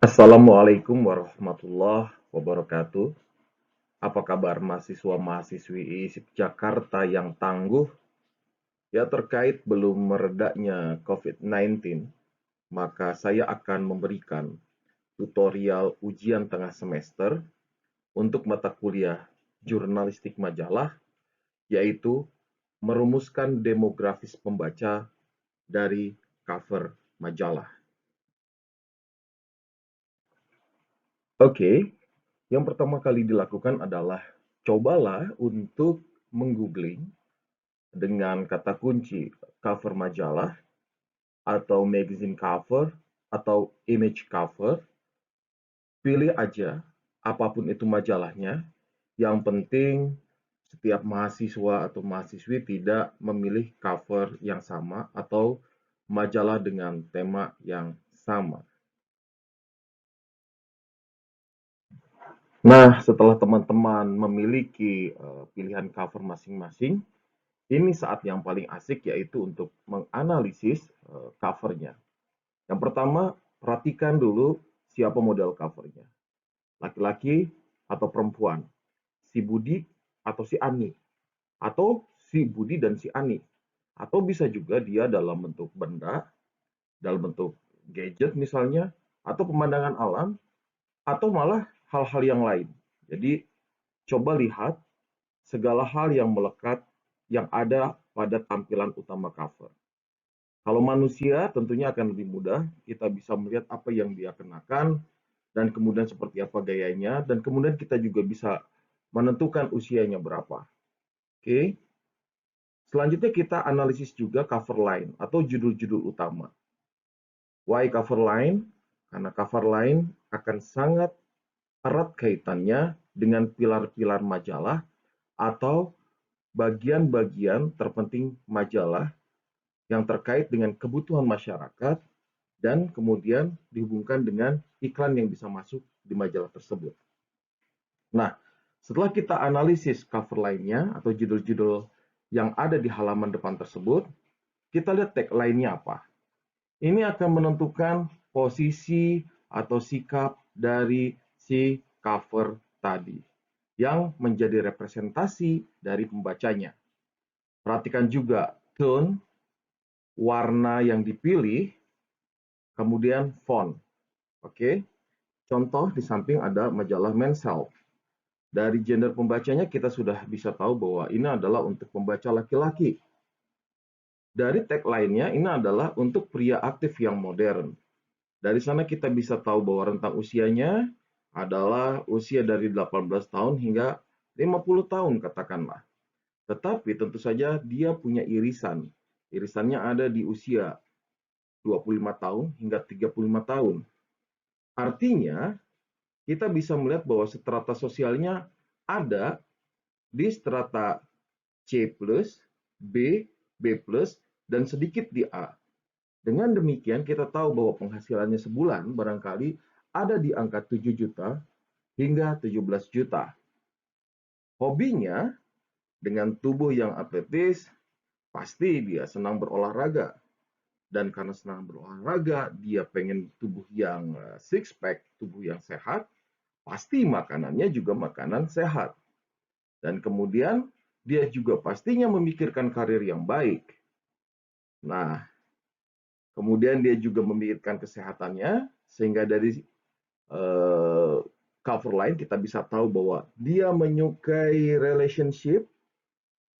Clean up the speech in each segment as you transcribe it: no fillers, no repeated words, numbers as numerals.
Assalamualaikum warahmatullahi wabarakatuh. Apa kabar mahasiswa-mahasiswi Jakarta yang tangguh? Ya, terkait belum meredanya COVID-19, maka saya akan memberikan tutorial ujian tengah semester untuk mata kuliah jurnalistik majalah, yaitu merumuskan demografis pembaca dari cover majalah. Oke, yang pertama kali dilakukan adalah cobalah untuk menggoogling dengan kata kunci cover majalah atau magazine cover atau image cover. Pilih aja apapun itu majalahnya. Yang penting setiap mahasiswa atau mahasiswi tidak memilih cover yang sama atau majalah dengan tema yang sama. Nah, setelah teman-teman memiliki pilihan cover masing-masing, ini saat yang paling asik yaitu untuk menganalisis covernya. Yang pertama, perhatikan dulu siapa model covernya. Laki-laki atau perempuan, si Budi atau si Ani, atau si Budi dan si Ani. Atau bisa juga dia dalam bentuk benda, dalam bentuk gadget misalnya, atau pemandangan alam, atau malah hal-hal yang lain. Jadi, coba lihat segala hal yang melekat yang ada pada tampilan utama cover. Kalau manusia tentunya akan lebih mudah, kita bisa melihat apa yang dia kenakan, dan kemudian seperti apa gayanya, dan kemudian kita juga bisa menentukan usianya berapa. Oke, selanjutnya kita analisis juga cover line atau judul-judul utama. Why cover line? Karena cover line akan sangat erat kaitannya dengan pilar-pilar majalah atau bagian-bagian terpenting majalah yang terkait dengan kebutuhan masyarakat dan kemudian dihubungkan dengan iklan yang bisa masuk di majalah tersebut. Nah, setelah kita analisis cover lainnya atau judul-judul yang ada di halaman depan tersebut, kita lihat tagline-nya apa. Ini akan menentukan posisi atau sikap dari si cover tadi yang menjadi representasi dari pembacanya. Perhatikan juga tone, warna yang dipilih, kemudian font. Oke, contoh di samping ada majalah Men's Health. Dari gender pembacanya kita sudah bisa tahu bahwa ini adalah untuk pembaca laki-laki. Dari tag lainnya ini adalah untuk pria aktif yang modern. Dari sana kita bisa tahu bahwa rentang usianya adalah usia dari 18 tahun hingga 50 tahun katakanlah. Tetapi tentu saja dia punya irisan. Irisannya ada di usia 25 tahun hingga 35 tahun. Artinya, kita bisa melihat bahwa strata sosialnya ada di strata C+, B, B+, dan sedikit di A. Dengan demikian, kita tahu bahwa penghasilannya sebulan barangkali ada di angka 7 juta hingga 17 juta. Hobinya, dengan tubuh yang atletis, pasti dia senang berolahraga. Dan karena senang berolahraga, dia pengen tubuh yang six pack, tubuh yang sehat, pasti makanannya juga makanan sehat. Dan kemudian dia juga pastinya memikirkan karir yang baik. Nah, kemudian dia juga memikirkan kesehatannya, sehingga dari cover line kita bisa tahu bahwa dia menyukai relationship.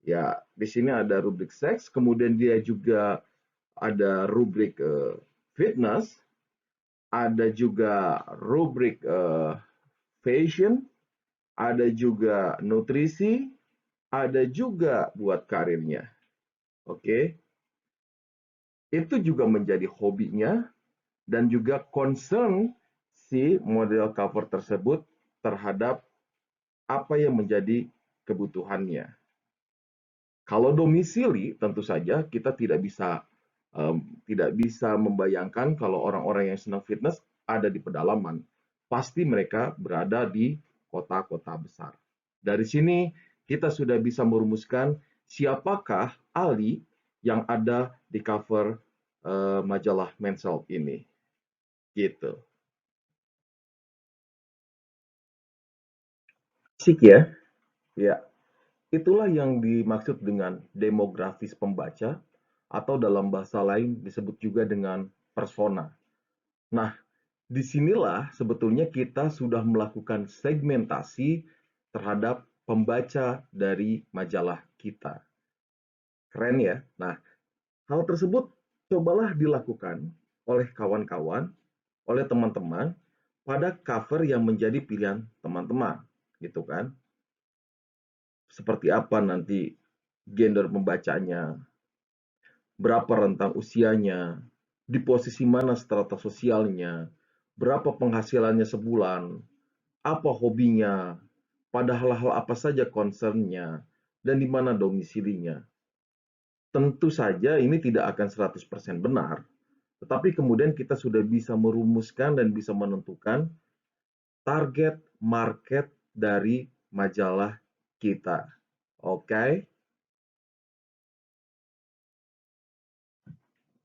Ya, di sini ada rubrik seks, kemudian dia juga ada rubrik fitness, ada juga rubrik fashion, ada juga nutrisi, ada juga buat karirnya. Oke, itu juga menjadi hobinya dan juga concern si model cover tersebut terhadap apa yang menjadi kebutuhannya. Kalau domisili, tentu saja kita tidak bisa membayangkan kalau orang-orang yang senang fitness ada di pedalaman. Pasti mereka berada di kota-kota besar. Dari sini kita sudah bisa merumuskan siapakah Ali yang ada di cover majalah Men's Health ini. Gitu. Asik ya? Ya, itulah yang dimaksud dengan demografis pembaca atau dalam bahasa lain disebut juga dengan persona. Nah, disinilah sebetulnya kita sudah melakukan segmentasi terhadap pembaca dari majalah kita. Keren ya? Nah, hal tersebut cobalah dilakukan oleh kawan-kawan, oleh teman-teman pada cover yang menjadi pilihan teman-teman, gitu kan? Seperti apa nanti gender pembacanya, berapa rentang usianya, di posisi mana strata sosialnya, berapa penghasilannya sebulan, apa hobinya, pada hal-hal apa saja concernnya, dan di mana domisilinya. Tentu saja ini tidak akan 100% benar, tetapi kemudian kita sudah bisa merumuskan dan bisa menentukan target market dari majalah kita. Oke,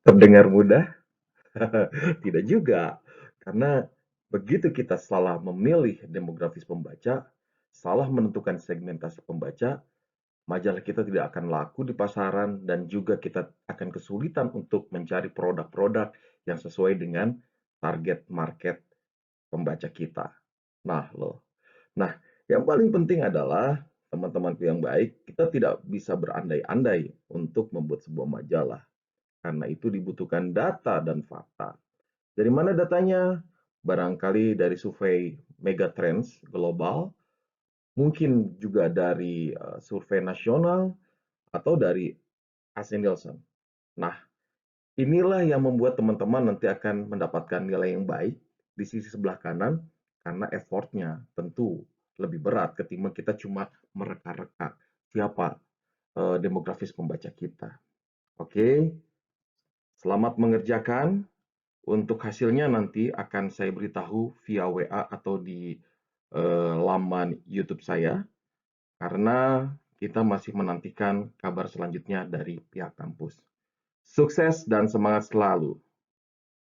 terdengar mudah? Tidak juga, karena begitu kita salah memilih demografis pembaca, salah menentukan segmentasi pembaca, majalah kita tidak akan laku di pasaran dan juga kita akan kesulitan untuk mencari produk-produk yang sesuai dengan target market pembaca kita. Nah, loh. Nah, yang paling penting adalah teman-temanku yang baik, kita tidak bisa berandai-andai untuk membuat sebuah majalah. Karena itu dibutuhkan data dan fakta. Dari mana datanya? Barangkali dari survei Megatrends global, mungkin juga dari survei nasional, atau dari AC Nielsen. Nah, inilah yang membuat teman-teman nanti akan mendapatkan nilai yang baik di sisi sebelah kanan karena effortnya tentu lebih berat ketimbang kita cuma mereka-reka siapa demografis pembaca kita. Oke, selamat mengerjakan. Untuk hasilnya nanti akan saya beritahu via WA atau di laman YouTube saya karena kita masih menantikan kabar selanjutnya dari pihak kampus. Sukses dan semangat selalu.